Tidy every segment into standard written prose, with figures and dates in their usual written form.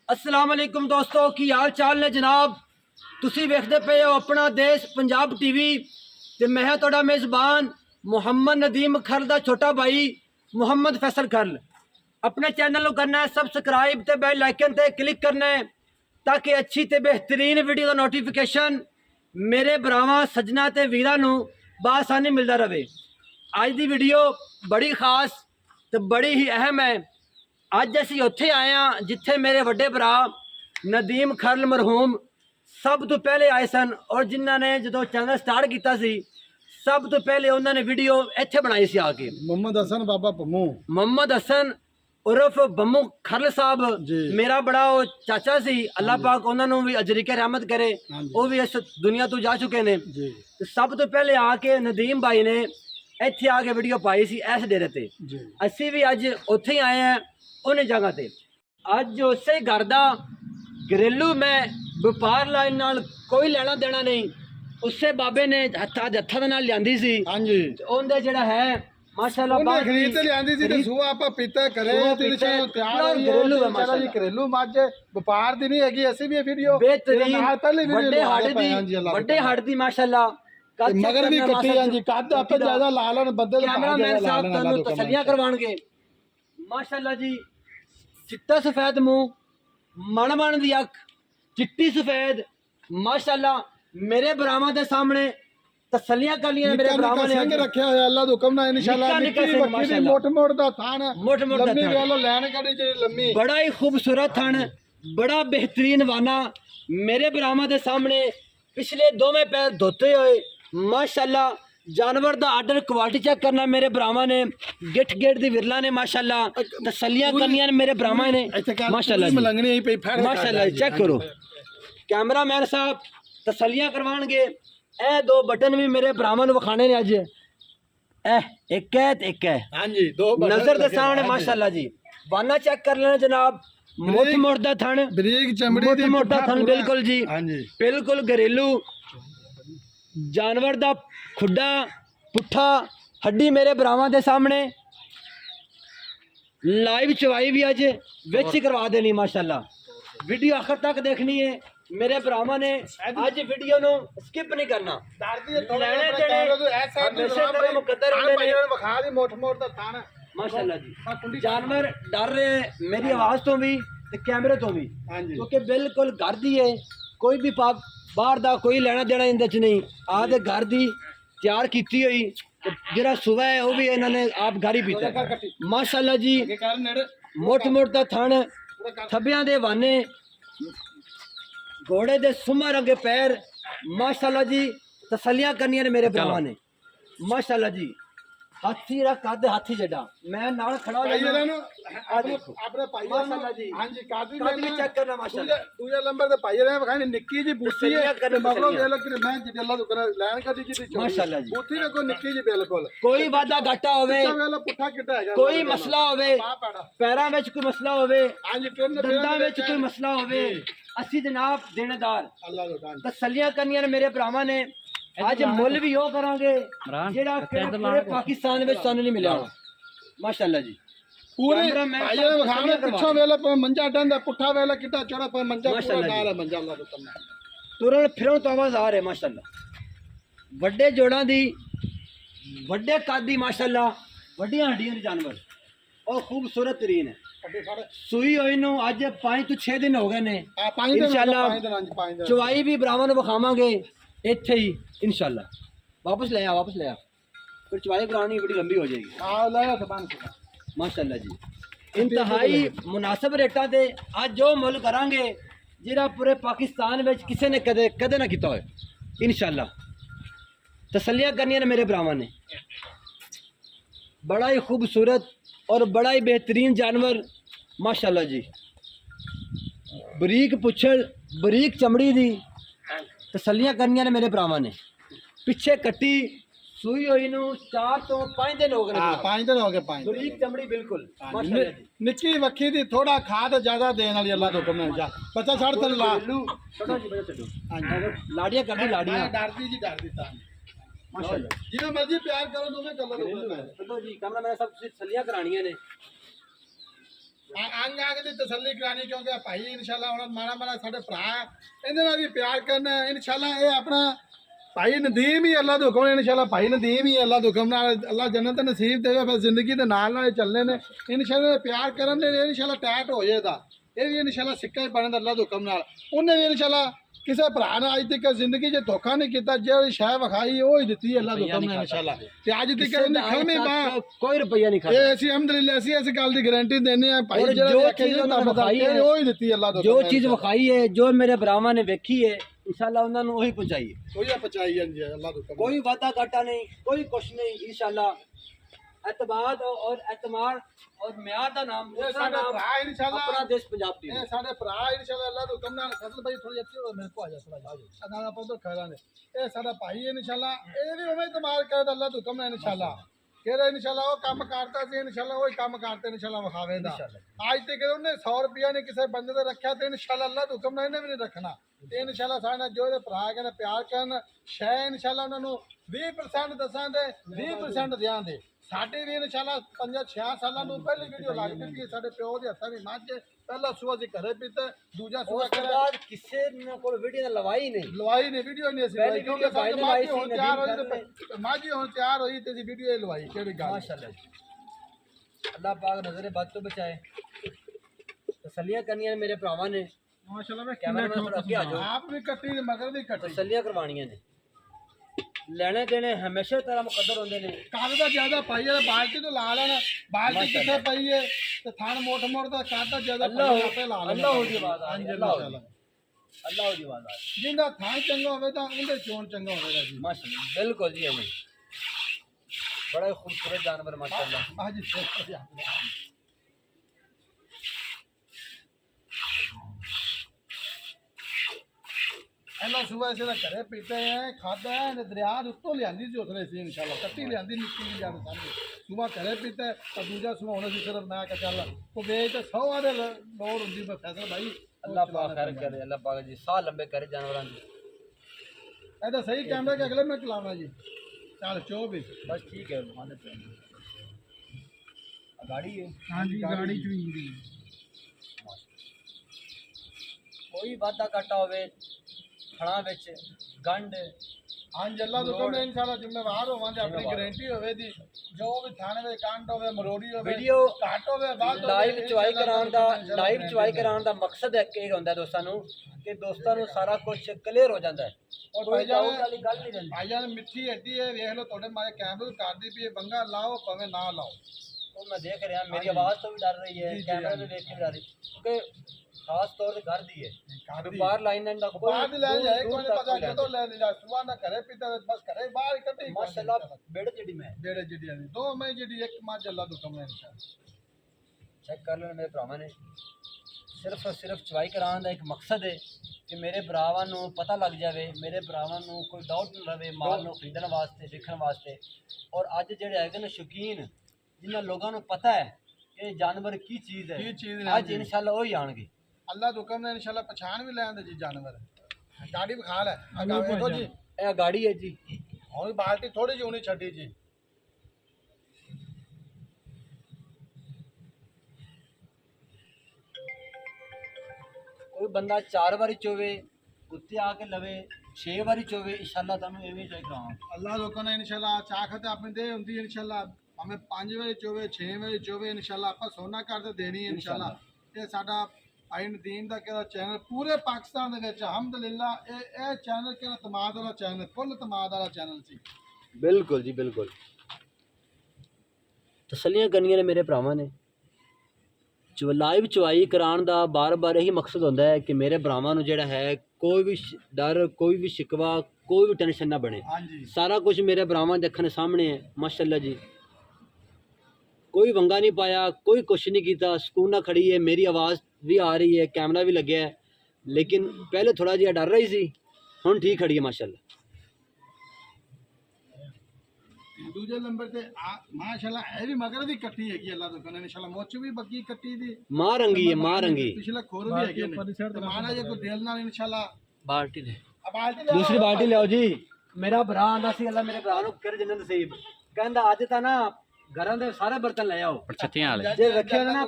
अस्सलाम वालेकुम दोस्तों की हाल चाल ने जनाब। तुसी वेखदे पे हो अपना देश पंजाब टीवी ते मैं तुहाडा मेज़बान मुहम्मद नदीम खरल दा छोटा भाई मुहम्मद फैसल खरल। अपने चैनल को करना है सबसक्राइब ते बेल आइकन ते क्लिक करना है ताकि अच्छी ते बेहतरीन वीडियो का नोटिफिकेशन मेरे भरावां सज्जना ते वीरां नूं बासानी मिलता रहे। अज दी वीडियो बड़ी खास ते बड़ी ही अहम है। अज असी उत्थे आए हैं जिथे मेरे वड्डे भरा नदीम खरल मरहूम सब तो पहले आए सन और जिन्हों ने जो चैनल स्टार्ट किया सी सब तो पहले उन्होंने वीडियो इत्थे बनाई सी आके। मोहम्मद हसन बाबा बम्मू, मोहम्मद हसन उर्फ बम्मू खरल साहब मेरा बड़ा वो चाचा सी। अल्लाह पाक उन्होंने भी अजरिके रहमत करे, वो भी इस दुनिया तो जा चुके ने। तो सब तो पहले आके नदीम भाई ने इत्थे आके वीडियो पाई सी इस डेरे ते। असी भी अज उत्थे ही आए हैं उन जगह ते। अज उस घर का घरेलू में व्यापार लाइन नाल कोई लेना देना नहीं। उससे बाबे ने हत्था दे नाल लियांदी सी। हाँ जी, उनदे जेड़ा है माशाल्लाह ਉਹਨੇ ਖਰੀਦ ਤੇ ਲਿਆਂਦੀ ਸੀ ਤੇ ਸੂਆ ਆਪਾਂ ਪੀਤਾ ਕਰੇ ਤੇ ਤਿਆਰ ਹੋਈ ਘਰੇਲੂ ਹੈ ਮਾਸ਼ਾਅੱਲਾ ਜੀ। ਘਰੇਲੂ ਮੱਝ ਵਪਾਰ ਦੀ ਨਹੀਂ ਹੈਗੀ। ਅਸੀਂ ਵੀ ਵੀਡੀਓ बेहतरीन ਪਹਿਲੇ ਵੱਡੇ ਹੱਡ ਦੀ ਮਾਸ਼ਾਅੱਲਾ ਮਗਰ ਵੀ ਕੱਟੀ। ਹਾਂ ਜੀ, ਕੱਦ ਆਪੇ ਜ਼ਿਆਦਾ ਲਾ ਲੈਣ ਬੰਦੇ ਦੇ कैमरामैन साहब ਤੁਹਾਨੂੰ ਤਸੱਲੀਆਂ ਕਰਵਾਉਣਗੇ। माशाल्लाह जी चिट्टा सफेद मुंह मण दी अख चिट्टी सफेद माशाल्लाह मेरे भरावां दे सामने तसल्लियां कर लियां। मेरे भरावां ने संग रखिਆ ਹੋਇਆ ਅੱਲਾ ਦਾ ਹੁਕਮ ਨਾਲ इंशाअल्लाह। निक्की मोट ਦਾ थान लंबी वाला लैन कड़ी ਜਿਹੜੀ लंबी बड़ा ही खूबसूरत थान, बड़ा बेहतरीन वाना मेरे भरावां दे सामने। पिछले दोवें पैर धोते हुए माशाल्लाह जानवर दा आर्डर क्वालिटी चेक करना मेरे भरावां ने। गिठ गेट दी विरला ने माशाल्लाह तसल्लियां करनियां मेरे भरावां ने माशाल्लाह जी। माशाल्लाह चेक करो कैमरामैन साहब तसल्लियां करवाणगे। ए दो बटन भी मेरे भरावां नूं विखाने ने अज। एक है ते एक है। हां जी, दो नजर दे सामने माशाल्लाह जी। वाना चेक कर लेना जनाब। मुठ मुठ दा थन, बरीक चमड़ी दी मोटा थन बिल्कुल जी। हां जी, बिल्कुल घरेलू जानवर दा खुड्डा पुट्ठा हड्डी मेरे भरावां दे सामने। लाइव चवाई भी अज विच करवा देनी माशाल्लाह। वीडियो आखिर तक देखनी है मेरे भरावां ने। अज वीडियो नु स्किप नहीं करना। लेने देने हमेशा तेरे मुकद्दर होंदे ने। विखा दी मोट दा थान माशाल्लाह जी। जानवर डर रहे हैं मेरी आवाज तो भी ते कैमरे तो भी, क्योंकि बिल्कुल घर दी है। कोई भी बाहर दा कोई लेना देना इंदे च नहीं। आदे घर दी तैयार की हुई जरा सुबह है वो भी इन्होंने आप घर ही पीता माशाल्लाह जी। मोट दा थन थब्बियां दे वाने घोड़े दे सुमा रंगे पैर माशाल्लाह जी। तसल्लियां करनियां ने मेरे भरावां ने माशाल्लाह जी। हाथी रा कद हाथी जड़ा मैं नाल खड़ा हो जाना। अपने भाई माशाल्लाह जी। हां जी, कद भी चेक करना माशाल्लाह। दूजे नंबर ते भाई ने विखानी निक्की जी बूसी है। मगरों दे लग मैं जिते अल्लाह तो लैन कदी जी माशाल्लाह जी। बूसी ने कोई निक्की जी बिल्कुल कोई वादा घाटा होवे, वेला पुठा किड्डा है कोई मसला होवे, पैरां विच कोई मसला होवे, हां जी, फिर दंदां विच कोई मसला होवे, असी जनाब देनेदार अल्लाह दा दान तसल्लियां करनियां ने मेरे भरावां ने। अज मुल भी ओ करांगे जेड़ा पूरे पाकिस्तान विच सानू नहीं मिलिया माशाल्लाह जी। पूरे भाई ने विखाने पिछो वेला पर मंजा डंदा पुठा वेला किड्डा चढ़ा पर मंजा पूरा नाल है मंजा अल्लाह दा तन्ना तुरन फिरन तो आवाज आ रहे माशाल्लाह। वड्डे जोड़ां दी वड्डे कद दी माशाल्लाह वड्डियां हड्डियां दे जानवर और खूबसूरत तरीन है। सूई होई नूं अज 5 तो 6 दिन हो गए ने इंशाल्लाह। चवाई भी भरावां नूं विखावांगे इत्थे ही इंशाल्लाह। वापस ले आ फिर चवाई करानी बड़ी लंबी हो जाएगी। हां ले आ जबान माशाल्लाह जी। इंतहाई मुनासिब रेटा ते अज जो मुल करांगे जिहड़ा पूरे पाकिस्तान विच किसी ने कदे कदे ना कीता होए इंशाल्लाह। तसल्लियां करनियां ने मेरे भरावां ने। बड़ा ही खूबसूरत और बड़ा ही बेहतरीन जानवर माशाल्लाह जी। बरीक पुछड़ बरीक चमड़ी दी तसल्लियां करनियां ने मेरे भरावां ने। पिछे कट्टी सूई होई नूं 4 तो 5 दिन हो गए। 5 दिन हो गए। 5 बरीक चमड़ी बिल्कुल माशाल्लाह जी। निक्की वक्खी दी थोड़ा खाद ज्यादा देने वाली अल्लाह तो हुक्म है। जा बच्चा छड़ ते ला छोटा जी बच्चा छड्डो लाड़ियां कर दी लाड़ियां डरदी जी डरदी ता माशाल्लाह जिवें मर्जी प्यार करो दोवें कर लो छोटो जी कैमरा मैंने सब तसल्लियां करानियां ने। ਅੰਗ ਅੰਗ ਦੀ ਤਸੱਲੀ ਕਰਾਣੀ ਕਿਉਂਕਿ ਭਾਈ ਇਨਸ਼ਾਅੱਲਾ ਹੁਣ ਮਾੜਾ ਸਾਡੇ ਭਰਾ ਇਹਦੇ ਨਾਲ ਵੀ ਪਿਆਰ ਕਰਨਾ ਇਨਸ਼ਾਅੱਲਾ ਇਹ ਆਪਣਾ ਭਾਈ ਨਦੀਮ ਹੀ ਅੱਲਾ ਦੇ ਹੁਕਮ ਨਾਲ ਇਨਸ਼ਾਅੱਲਾ ਭਾਈ ਨਦੀਮ ਹੀ ਅੱਲਾ ਦੇ ਹੁਕਮ ਨਾਲ ਅੱਲਾ ਜੰਨਤ ਨਸੀਬ ਦੇਵੇ ਫਿਰ ਜ਼ਿੰਦਗੀ ਦੇ ਨਾਲ ਚੱਲਨੇ ਨੇ ਇਨਸ਼ਾਅੱਲਾ ਪਿਆਰ ਕਰਨ ਦੇ ਇਨਸ਼ਾਅੱਲਾ ਟੈਟ ਹੋ ਜਾਏਗਾ ਇਹ ਵੀ ਇਨਸ਼ਾਅੱਲਾ ਸਿੱਕਾ ਹੀ ਬਣਦਾ ਅੱਲਾ ਦੇ ਹੁਕਮ ਨਾਲ ਉਹਨੇ ਵੀ ਇਨਸ਼ਾਅੱਲਾ ਕਿਸੇ ਭਰਾ ਨੇ ਅੱਜ ਤੱਕ ਜ਼ਿੰਦਗੀ 'ਚ ਧੋਖਾ ਨਹੀਂ ਕੀਤਾ ਜਿਹੜੀ ਸ਼ੈ ਵਿਖਾਈ ਉਹ ਹੀ ਦਿੱਤੀ ਅੱਲਾ ਦੇ ਹੁਕਮ ਨਾਲ ਇਨਸ਼ਾਅੱਲਾ ਤੇ ਅੱਜ ਤੱਕ ਇਹਨੇ ਖਲਮੇ ਬਾ ਕੋਈ ਰੁਪਈਆ ਨਹੀਂ ਖਾਦਾ ਇਹ ਅਸੀਂ ਅਲਹਮਦੁਲਿਲਾ ਅਸੀਂ ਇਸ ਗੱਲ ਦੀ ਗਾਰੰਟੀ ਦਿੰਦੇ ਆ ਭਾਈ ਜਿਹੜਾ ਚੀਜ਼ ਉਹ ਹੀ ਦਿੱਤੀ ਅੱਲਾ ਦੇ ਜੋ ਚੀਜ਼ ਵਿਖਾਈ ਹੈ ਜੋ ਮੇਰੇ ਭਰਾਵਾਂ ਨੇ ਵੇਖੀ ਹੈ इंशाल्लाह उन्होंने वही पहुंचाई कोई पहुंचाई जी अल्लाह तो कोई वादा घाटा नहीं कोई कुछ नहीं इंशाल्लाह एतबाद और एतमाद और म्यार दा नाम ये साडा भरा इंशाल्लाह अपना देश पंजाब टीवी ये साडे भरा इंशाल्लाह अल्लाह तो हुक्म नाल फजल भाई थोड़ी अच्छी हो मेरे को आ जा थोड़ा जाओ अना अपन तो खैरा ने ये साडा भाई इंशाल्लाह ये भी उम्मीद मार कर अल्लाह तो हुक्म नाल इंशाल्लाह केरे इंशाल्लाह वो काम करता सी इंशाल्लाह वही काम करते इंशाल्लाह वखावेदा आज तक उन्हें 100 रुपया ने किसी बंदे ने रखा तो इंशाल्लाह अल्लाह तो हुक्म नाल इन्हें भी नहीं रखना इंशाल्लाह साडा जो भरा कहने प्यार करन शै इंशाल्लाह उन्होंने 20% दसां दे 20% दियां दे साडे भी इंशाल्लाह 5-6 सालां ਨੂੰ ਪਹਿਲੀ ਵੀਡੀਓ ਲੱਗ ਚੁੱਕੀ ਹੈ ਸਾਡੇ ਪਿਓ ਦੇ ਹੱਥਾਂ ਦੀ ਮੱਝ ਪਹਿਲਾ ਸੂਆ ਸੀ ਘਰੇ ਪੀਤਾ ਦੂਜਾ ਸੂਆ ਬਾਅਦ ਕਿਸੇ ਨੇ ਕੋਲ ਵੀਡੀਓ ਲਵਾਈ ਨਹੀਂ ਵੀਡੀਓ ਨਹੀਂ ਅਸੀਂ ਲਵਾਈ ਕਿਉਂਕਿ ਸਾਡੇ ਮਾਝੀ ਹੁਣ ਤਿਆਰ ਹੋਈ ਤੇ ਮਾਝੀ ਹੁਣ ਤਿਆਰ ਹੋਈ ਤੇ ਅਸੀਂ ਵੀਡੀਓ ਲਵਾਈ ਕਿਹੜੀ ਗੱਲ ਮਾਸ਼ਾਅੱਲਾ ਅੱਲਾਹ ਪਾਕ ਨਜ਼ਰੇ ਬਦ ਤੋਂ ਬਚਾਏ ਤਸੱਲੀਆਂ ਕਰਨੀਆਂ ਨੇ ਮੇਰੇ ਭਰਾਵਾਂ ਨੇ ਮਾਸ਼ਾਅੱਲਾ ਮੈਂ ਕੈਮਰਾਮੈਨ ਥੋੜਾ ਅੱਗੇ ਆ ਜਾਓ ਆਪ ਵੀ ਕੱਟੀ ਤੇ ਮਗਰ ਵੀ ਕੱਟੀ ਤਸੱਲੀਆਂ ਕਰਵਾਉਣੀਆਂ ਨੇ ਲੈਣੇ ਦੇਣੇ ਹਮੇਸ਼ਾ ਤਰ੍ਹਾਂ ਮੁਕੱਦਰ ਹੁੰਦੇ ਨੇ ਕੱਲ ਦਾ ਜ਼ਿਆਦਾ ਪਾਈ ਹੈ ਬਾਲਟੀ ਤੋਂ ਲਾ ਲੈਣਾ ਬਾਲਟੀ ਕਿੱਥੇ ਪਈ ਹੈ ਤੇ ਥਾਣ ਮੋਟ ਦਾ ਕਾਟਾ ਜ਼ਿਆਦਾ ਆਪੇ ਲਾ ਲੈਣਾ ਅੱਲਾਹ ਦੀ ਆਵਾਜ਼ ਆ ਰਹੀ ਅੱਲਾਹ ਦੀ ਆਵਾਜ਼ ਆ ਜਿੰਦਾ ਥਾਣ ਚੰਗਾ ਹੋਵੇ ਤਾਂ ਉਹਦੇ ਚੋਣ ਚੰਗਾ ਹੋਵੇਗਾ ਜੀ ਮਾਸ਼ਾਅੱਲਾ ਬਿਲਕੁਲ ਜੀ ਐਵੇਂ ਬੜਾ ਖੂਬਸੂਰਤ ਜਾਨਵਰ ਮਾਸ਼ਾਅੱਲਾ ਹਾਂਜੀ ਇਹਨਾਂ ਸੁਬਹ ਇਸੇ ਦਾ ਘਰੇ ਪੀਤੇ ਹੈ ਖਾਦਾ ਹੈ ਨੇ ਦਰਿਆ ਦੇ ਉੱਤੋਂ ਲਿਆਂਦੀ ਸੀ ਉਸਨੇ ਸੀ ਇਨਸ਼ਾਅੱਲਾ ਕੱਟੀ ਲਿਆਂਦੀ ਨਿੱਕੀ ਜਿਹੀ ਜਾਨ ਸਾਹਮਣੇ ਸੁਬਹ ਘਰੇ ਪੀਤੇ ਤਾਂ ਦੂਜਾ ਸੁਬਹ ਹੁਣ ਅਸੀਂ ਸਿਰਫ ਮੈਂ ਕਹ ਚੱਲ ਉਹ ਵੇਚ ਤੇ 100 ਦੇ ਲੋੜ ਹੁੰਦੀ ਮੈਂ ਫੈਸਲਾ ਭਾਈ ਅੱਲਾਹ ਪਾਕ ਖੈਰ ਕਰੇ ਅੱਲਾਹ ਪਾਕ ਜੀ ਸਾਹ ਲੰਬੇ ਕਰੇ ਜਾਨਵਰਾਂ ਦੇ ਇਹ ਤਾਂ ਸਹੀ ਕੈਮਰਾ ਕੇ ਅਗਲੇ ਮੈਂ ਚਲਾਉਣਾ ਜੀ ਚੱਲ ਚੋ ਵੀ ਬਸ ਠੀਕ ਹੈ ਮਾਨੇ गाड़ी है हाँ जी गाड़ी चुई कोई वादा काटा होवे खड़ा विच गंढ हाँ जी अल्लाह तो कम इंशाल्लाह जिम्मेवार होवांगे अपनी गारंटी होवे दी जो भी थाने में कांड होवे मरोड़ी होवे वीडियो घाट होवे बात लाइव चुवाई कराउण दा मकसद एक ही होंदा दोस्तां नू कि दोस्तां नू सारा कुछ क्लियर हो जांदा है और भाईजान वाली गल नहीं रही भाईजान मिठी हड्डी है देख लो थोड़े मारे कैमरे करदी पई बंगा लाओ भावे ना लाओ तो मैं देख रहा मेरी आवाज़ तो भी डर रही है कैमरे में देख के भी डर रही क्योंकि खास तौर पे घर दी है बाहर लाइन एंड कोई बाहर ले जाए कोई पता जो तो ले जा सुबह ना करे पीता बस करे बाहर इकट्ठे माशाल्लाह बेड़े जड़ी में बेड़े जड़ी नहीं दो मैं जड़ी एक मां अल्लाह तो कम है इंशाल्लाह चेक कर लेना मेरे भरावां ने सिर्फ और सिर्फ चवाई कराने का एक मकसद है कि मेरे भरावां नूं पता लग जाए मेरे भरावां नूं कोई डाउट ना रहे माल नूं खरीदण वास्ते देखण वास्ते और अज जिहड़े हैगे ने शौकीन जिन्हां लोगों को पता है कि जानवर की चीज़ है आज इंशाल्लाह वही आएंगे अल्लाह तो हुक्म ने इंशाल्लाह पहचान भी लेंदे जी जानवर गाड़ी विखा ले देखो जी ये गाड़ी है जी और बाल्टी थोड़ी जी होनी छड्डी जी कोई बंदा 4 बारी चोवे उत्ते आके लवे 6 बारी चोवे इंशाल्लाह तुहानू एवें चेक करावां अल्लाह तो हुक्म ने इंशाल्लाह चाखत अपने दे हुंदी इंशाल्लाह हमें 5 बारी चोवे 6 बारी चोवे इंशाल्लाह आपा सोना कर ते देनी है इंशाल्लाह ये साडा आई नदीम दा केड़ा चैनल पूरे पाकिस्तान दे विच अलहमदुलिल्लाह ए चैनल केड़ा तमाद वाला चैनल फुल तमाद वाला चैनल सी बिल्कुल जी बिल्कुल तसल्लियां करनियां ने मेरे भरावां ने लाइव चवाई कराने का बार बार यही मकसद होता है कि मेरे भरावां नूं जिहड़ा है कोई भी डर कोई भी शिकवा कोई भी टेंशन ना बने सारा कुछ मेरे भरावां दे अखां सामने है माशाअल्लाह जी कोई वंगा नहीं पाया कोई कुछ नहीं किया सुकून ना खड़ी है मेरी आवाज़ भी आ रही है कैमरा भी लगे है लेकिन पहले थोड़ा जिहा डर रही सी हुण ठीक खड़ी है माशाअल्लाह दूजे नंबर ते माशाल्लाह ए भी मगर दी कट्टी हैगी अल्लाह तो कने इंशाल्लाह मोच भी बग्गी कट्टी दी मां रंगी है मां रंगी पिछले खोर भी हैगे ने ते माना जे कोई दिल नाल इंशाल्लाह बाल्टी ले बाल्टी दूसरी बाल्टी ले आओ जी मेरा भरा आंदा सी अल्लाह मेरे भरा नु कर जन्नत नसीब कहंदा अज ता ना घरां दे सारे बर्तन ले आओ छत्तियां वाले जे रखे ना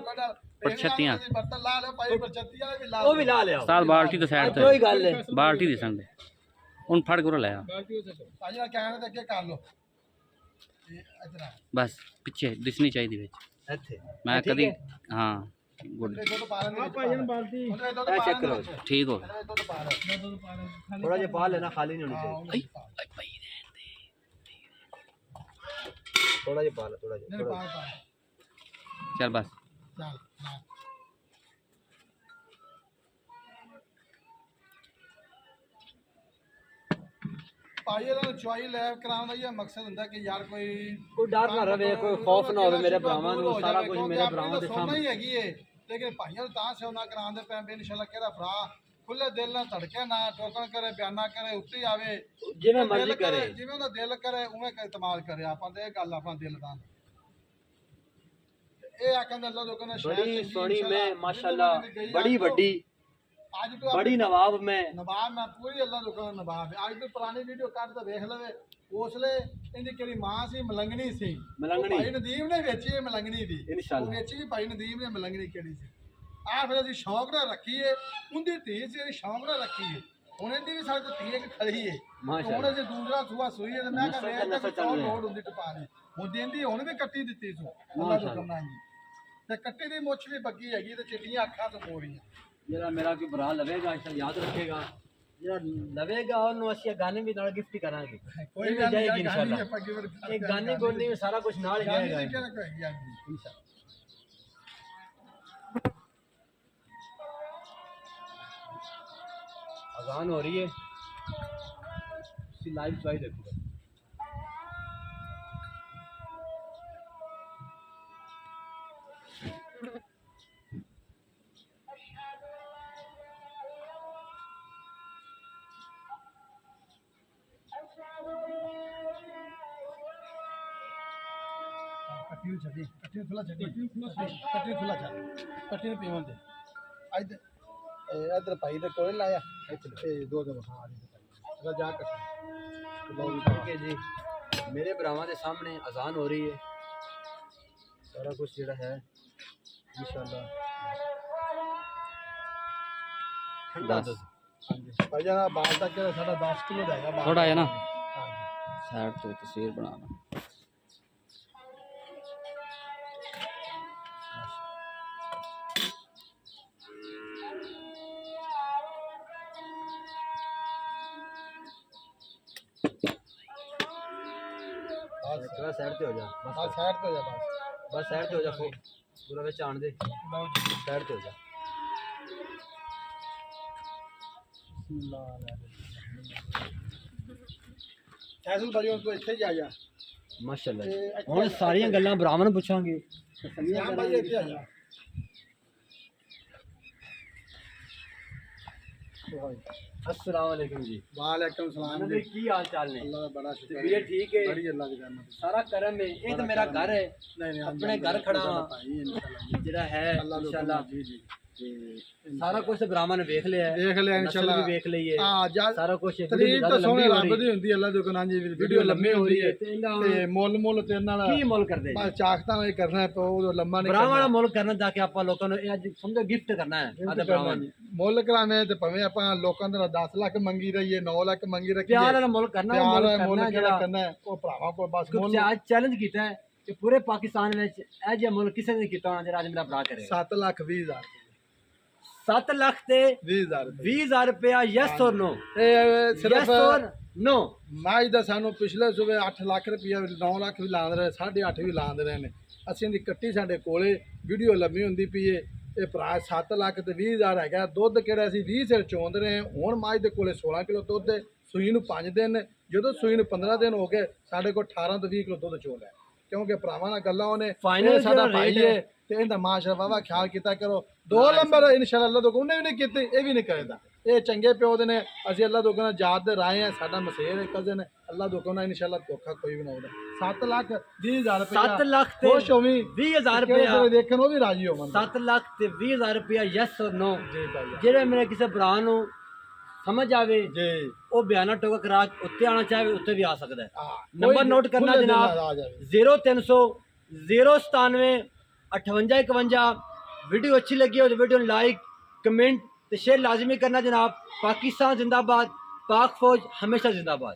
ਪਰਛੱਤੀਆਂ ਬਰਤਨ ਲਾ ਲਿਓ ਭਾਈ ਪਰਛੱਤੀ ਵਾਲੇ ਵੀ ਲਾ ਉਹ ਵੀ ਲਾ ਲਿਆ ਉਸਤਾਦ ਬਾਲਟੀ ਤੋਂ ਸਾਈਡ ਤੇ ਕੋਈ ਗੱਲ ਹੈ ਬਾਲਟੀ ਦੇ ਸੰਦੇ ਹੁਣ ਫੜ ਕੇ ਲੈ ਆ ਭਾਜੀ ਨਾਲ ਕਹਿਣ ਦੇ ਅੱਗੇ ਕਰ ਲਓ ਇਹ ਇਧਰ ਆ ਬਸ ਪਿੱਛੇ ਦਿਸਣੀ ਚਾਹੀਦੀ ਵਿੱਚ ਇੱਥੇ ਮੈਂ ਠੀਕ ਕਦੀ ਹੈ? ਹਾਂ ਗੁੱਡ ਦੁੱਧ ਪਾ ਲੈਂਦੇ ਭਾਈ ਨੂੰ ਬਾਲਟੀ ਇਹ ਚੈੱਕ ਕਰੋ ਠੀਕ ਹੋ ਗਿਆ ਦੁੱਧ ਪਾ ਲੈ ਥੋੜਾ ਜਿਹਾ ਪਾ ਲੈਣਾ ਖਾਲੀ ਨਹੀਂ ਹੋਣੀ ਚਾਹੀਦੀ ਥੋੜਾ ਜਿਹਾ ਪਾ ਲੈ ਥੋੜਾ ਜਿਹਾ ਨਹੀਂ ਪਾ ਪਾ ਚੱਲ ਬਸ ਚੱਲ ਲਾ। ਭਾਈ ਇਹਨਾਂ ਨੂੰ ਚੁਆਈ ਲੈਬ ਕਰਾਉਣ ਦਾ ਇਹ ਮਕਸਦ ਹੁੰਦਾ ਕਿ ਯਾਰ ਕੋਈ ਕੋਈ ਡਰ ਨਾ ਰਵੇ ਕੋਈ ਖੌਫ ਨਾ ਹੋਵੇ ਮੇਰੇ ਭਰਾਵਾਂ ਨੂੰ ਸਾਰਾ ਕੁਝ ਮੇਰੇ ਭਰਾਵਾਂ ਦੇ ਸੋਨਾ ਸਾਹਮਣੇ ਹੀ ਹੈਗੀ ਏ ਲੇਕਿਨ ਭਾਈਆਂ ਨੂੰ ਤਾਂ ਸੋਨਾ ਕਰਾਉਂਦੇ ਪਏ ਵੀ ਇਨਸ਼ਾਅੱਲਾ ਕਿਹੜਾ ਭਰਾ ਖੁੱਲੇ ਦਿਲ ਨਾਲ ਧੜਕੇ ਨਾ ਟੋਕਣ ਕਰੇ ਬਿਆਨਾ ਕਰੇ ਉੱਤੇ ਆਵੇ ਜਿਵੇਂ ਮਰਜ਼ੀ ਕਰੇ ਜਿਵੇਂ ਉਹਦਾ ਦਿਲ ਕਰੇ ਉਵੇਂ ਇਸਤੇਮਾਲ ਕਰੇ ਆਪਾਂ ਤੇ ਇਹ ਗੱਲ ਆਪਾਂ ਦਿਲ ਦਾ ਇਹ ਆਖਣ ਦਾ ਅੱਲਾਹ ਲੋਕਾਂ ਨੇ ਬੜੀ ਸੋਹਣੀ ਮੈਂ ਮਾਸ਼ਾਅੱਲਾ ਬੜੀ ਵੱਡੀ ਅੱਜ ਤੋਂ ਬੜੀ ਨਵਾਬ ਮੈਂ ਨਵਾਬ ਮੈਂ ਪੂਰੀ ਅੱਲਾਹ ਲੋਕਾਂ ਦਾ ਨਵਾਬ ਹੈ ਅੱਜ ਤੋਂ ਪੁਰਾਣੀ ਵੀਡੀਓ ਕੱਢ ਤਾਂ ਵੇਖ ਲਵੇ ਉਸਲੇ ਇਹਦੀ ਕਿਹੜੀ ਮਾਂ ਸੀ ਮਲੰਗਣੀ ਸੀ ਮਲੰਗਣੀ। ਉਹ ਭਾਈ ਨਦੀਮ ਨੇ ਵੇਚੀ ਹੈ ਮਲੰਗਣੀ ਦੀ ਇਨਸ਼ਾਅੱਲਾ। ਉਹ ਵੇਚੀ ਭਾਈ ਨਦੀਮ ਨੇ ਮਲੰਗਣੀ ਕਿਹੜੀ ਸੀ ਆਹ ਫਿਰ ਅਸੀਂ ਸ਼ੌਂਕ ਨਾਲ ਰੱਖੀ ਏ ਉਹਦੀ ਧੀ ਸੀ ਅਸੀਂ ਸ਼ੌਂਕ ਨਾਲ ਰੱਖੀ ਏ ਹੁਣ ਇਹਦੀ ਵੀ ਸਾਡੇ ਤੋਂ ਧੀ ਇੱਕ ਖੜੀ ਏ ਮਾਸ਼ਾਅੱਲਾ। ਹੁਣ ਜੇ ਦੂਸਰਾ ਸੂਆ ਸੂਈ ਹੈ ਤੇ ਮੈਂ ਨਸਲ ਕਹਿੰਦਾ ਨਸਲ ਵੇਖ ਚੱਲ ਕੇ ਰਿਹਾ। ਲੋੜ ਹੁੰਦੀ ਟਪਾ ਦੀ ਹੁਣ ਦਿੰਦੀ ਹੁਣ ਵੀ ਕੱਟੀ ਦਿੱਤੀ ਸੋ ਅੱਲਾਹ ਦਾ ਕਰਨਾ ਜੀ ਤੇ ਕੱਟੀ ਦੀ ਮੁੱਛ ਵੀ ਬੱਗੀ ਹੈਗੀ ਤੇ ਚਿੱਟੀਆਂ ਅੱਖਾਂ ਤੋਂ ਹੋ ਰਹੀਆਂ ਜਿਹੜਾ ਮੇਰਾ ਕੋਈ ਭਰਾ ਲਵੇਗਾ ਇਸ ਯਾਦ ਰੱਖੇਗਾ ਜਿਹੜਾ ਲਵੇਗਾ ਉਹਨੂੰ ਅਸੀਂ ਗਾਣੇ ਵੀ ਨਾਲ ਗਿਫਟ ਕਰਾਂਗੇ ਕੋਈ ਇਹ ਵੀ ਗੱਲ ਜਾਏਗੀ ਨਹੀਂ ਇਨਸ਼ਾਅੱਲਾ ਆਪਾਂ ਕਿਵੇਂ ਇਹ ਗਾਣੇ ਗੋਨੇ ਵਿੱਚ ਸਾਰਾ ਕੁਝ ਨਾਲ ਹੀ ਜਾਏਗਾ ਕਿਹੜਾ ਕਹੇਗੀ ਹਾਂਜੀ ਇਨਸ਼ਾਅੱਲਾ अजान हो रही है लाइव चॉइस देखो कट्टी छड़ी कट्टी खुला छड़ी कट्टी खुला छड़ कट्टी पीवन दे इधर इधर भाई दे कोल लाया ए दो दो हां आ जा कट्टी ठीक है जी मेरे भरावां दे सामने अजान हो रही है सारा कुछ जेड़ा है इंशाल्लाह ठंडा दूध भाई जान बाल तक के साडा 10 किलो जाएगा थोड़ा है ना हां साइड तो तस्वीर बनाना थोड़ा साइड पे हो जा बस साइड पे जा बस साइड पे हो जा पूरा विच आन दे साइड पे हो जा फैसल भाई तो ਇੱਥੇ ਹੀ ਆ ਜਾ माशाल्लाह ਹੁਣ ਸਾਰੀਆਂ ਗੱਲਾਂ ਭਰਾਵਾਂ ਨੂੰ ਪੁੱਛਾਂਗੇ ਹਾਂ ਭਾਈ ਇੱਥੇ ਆ ਜਾ अस्सलाम वालेकुम जी वालेकुम सलाम जी की हाल चाल ने अल्लाह का बड़ा शुक्र तबीयत ठीक है बड़ी अल्लाह की रहमत सारा करम है ये तो मेरा घर है नहीं नहीं अपने घर खड़ा हाँ भाई इंशाल्लाह ਜਿਹੜਾ ਹੈ अल्लाह इंशाल्लाह जी जी ਸਾਰਾ ਕੁਝ ਭਰਾਵਾਂ ਨੇ ਵੇਖ ਲਿਆ ਹੈ ਦੇਖ ਲਿਆ ਨਸਲ ਇੰਸ਼ਾਅੱਲਾ ਵੀ ਵੇਖ ਲਈ ਹੈ ਹਾਂ ਜਾ ਸਾਰਾ ਕੁਝ ਤਰੀਕ ਤਾਂ ਸੋਹਣੇ ਰੱਬ ਦੀ ਹੁੰਦੀ ਅੱਲਾਹ ਦੇ ਕੋਲ ਜੀ ਵੀਡੀਓ ਲੰਮੀ ਹੋ ਰਹੀ ਹੈ ਤੇ ਮੁੱਲ ਤੇ ਨਾਲ ਕੀ ਮੁੱਲ ਕਰਦੇ ਬਸ ਚਾਖਤਾਂ ਨਾਲ ਕਰਨਾ ਹੈ ਉਹ ਲੰਮਾ ਨਹੀਂ ਭਰਾਵਾਂ ਦਾ ਮੁੱਲ ਕਰਨਾ ਜਾ ਕੇ ਆਪਾਂ ਲੋਕਾਂ ਨੂੰ ਇਹ ਅੱਜ ਸਮਝੋ ਗਿਫਟ ਕਰਨਾ ਹੈ ਆਦੇ ਭਰਾਵਾਂ ਨੂੰ ਮੁੱਲ ਕਰਾਵੇਂ ਤੇ ਭਾਵੇਂ ਆਪਾਂ ਲੋਕਾਂ ਦਾ 10 ਲੱਖ ਮੰਗੀ ਰਹੀਏ 9 ਲੱਖ ਮੰਗੀ ਰੱਖੀਏ ਪਿਆਰ ਨਾਲ ਮੁੱਲ ਕਰਨਾ ਉਹ ਪਿਆਰ ਮੁੱਲ ਮੁੱਲ ਕਰਨਾ ਕਿਹੜਾ ਜਿਹੜਾ ਕਰਨਾ ਹੈ ਉਹ ਭਰਾਵਾਂ ਕੋਲ ਬਸ ਮੁੱਲ ਕਿਉਂਕਿ ਅੱਜ ਚੈਲੰਜ ਕੀਤਾ ਹੈ ਕਿ ਪੂਰੇ ਪਾਕਿਸਤਾਨ ਵਿੱਚ ਇਹ ਜਿਹਾ ਮੁੱਲ ਕਿਸੇ ਨੇ ਕੀਤਾ ਹੋਣਾ ਜਿਹੜਾ ਅੱਜ ਮੇਰਾ ਭਰਾ ਕਰੇਗਾ 7 ਲੱਖ 20 ਹਜ਼ਾਰ 7 ਲੱਖ ਤੇ 20 ਹਜ਼ਾਰ 20000 ਰੁਪਇਆ ਯੈਸ ਔਰ ਨੋ ਇਹ ਸਿਰਫ ਯੈਸ ਔਰ ਨੋ ਮਾਜ ਦਾ ਸਾਨੂੰ ਪਿਛਲੇ ਸੂਬੇ 8 ਲੱਖ ਰੁਪਇਆ 9 ਲੱਖ ਵੀ ਲਾਉਂਦੇ ਰਹੇ 8.5 ਵੀ ਲਾਉਂਦੇ ਰਹੇ ਨੇ ਅਸੀਂ ਇਹਦੀ ਕੱਟੀ ਸਾਡੇ ਕੋਲੇ ਵੀਡੀਓ ਲੰਮੀ ਹੁੰਦੀ ਪਈ ਏ ਇਹ ਭਰਾ 7 ਲੱਖ ਤੇ 20 ਹਜ਼ਾਰ ਹੈਗਾ ਦੁੱਧ ਕਿਹੜਾ ਅਸੀਂ 20 ਸਿਰ ਚੋਂਦੇ ਰਹੇ ਹੁਣ ਮਾਜ ਦੇ ਕੋਲੇ 16 ਕਿਲੋ ਦੁੱਧ ਹੈ ਸੂਈ ਨੂੰ 5 ਦਿਨ ਜਦੋਂ ਸੂਈ ਨੂੰ 15 ਦਿਨ ਹੋ ਗਏ ਸਾਡੇ ਕੋਲ 18 ਤੋਂ 20 ਕਿਲੋ ਦੁੱਧ ਚੋ ਲਿਆ ਕਿਉਂਕਿ ਭਰਾਵਾਂ ਨਾਲ ਗੱਲਾਂ ਉਹਨੇ Final ਸਾਡਾ ਜਿਹੜਾ ਭਾਈ rate ਹੈ ਤੇ ਇਹਦਾ ਮਾਸ਼ਾ ਵਾਵਾ ਖਿਆਲ ਕੀਤਾ ਕਰੋ 2 ਨੰਬਰ ਇਨਸ਼ਾਅੱਲਾ ਅੱਲਾਹ ਤੋਂ ਉਹਨੇ ਵੀ ਨਹੀਂ ਕੀਤੀ ਇਹ ਵੀ ਨਹੀਂ ਕਰਦਾ ਇਹ ਚੰਗੇ ਪਿਓ ਦੇ ਨੇ ਅਸੀਂ ਅੱਲਾਹ ਤੋਂ ਕਹਿੰਦਾ ਜਾਤ ਦੇ ਰਾਏ ਆ ਸਾਡਾ ਮਸੇਰ ਕਜ਼ਨ ਅੱਲਾਹ ਤੋਂ ਕਹਿੰਦਾ ਇਨਸ਼ਾਅੱਲਾ ਧੋਖਾ ਕੋਈ ਵੀ ਨਾ ਹੋਵੇ 7 ਲੱਖ 20 ਹਜ਼ਾਰ ਰੁਪਇਆ 7 ਲੱਖ ਤੇ ਖੁਸ਼ ਹੋਵੀਂ 20000 ਕਿਹੜੇ ਰੁਪਇਆ ਵੇਲੇ ਦੇਖਣ ਉਹ ਵੀ ਰਾਜੀ ਹੋਵਣ 7 ਲੱਖ ਤੇ 20000 ਰੁਪਇਆ ਯੈਸ ਔਰ ਨੋ ਜੀ ਭਾਈ ਜਿਹੜੇ ਮੇਰੇ ਕਿਸੇ ਭਰਾ ਨੂੰ ਸਮਝ ਆਵੇ ਜੀ ਉਹ ਬਿਆਨਾ ਟੋਕਾ ਕਰਾ ਕੇ ਉੱਤੇ ਆਣਾ ਚਾਹੇ ਉੱਤੇ ਵੀ ਆ ਸਕਦਾ ਹੈ ਹਾਂ ਨੰਬਰ ਨੋਟ ਕਰਨਾ ਜਨਾਬ 0300 097 5851 वीडियो अच्छी लगी हो तो वीडियो लाइक कमेंट तो शेयर लाजमी करना जनाब। पाकिस्तान जिंदाबाद, पाक फौज हमेशा जिंदाबाद।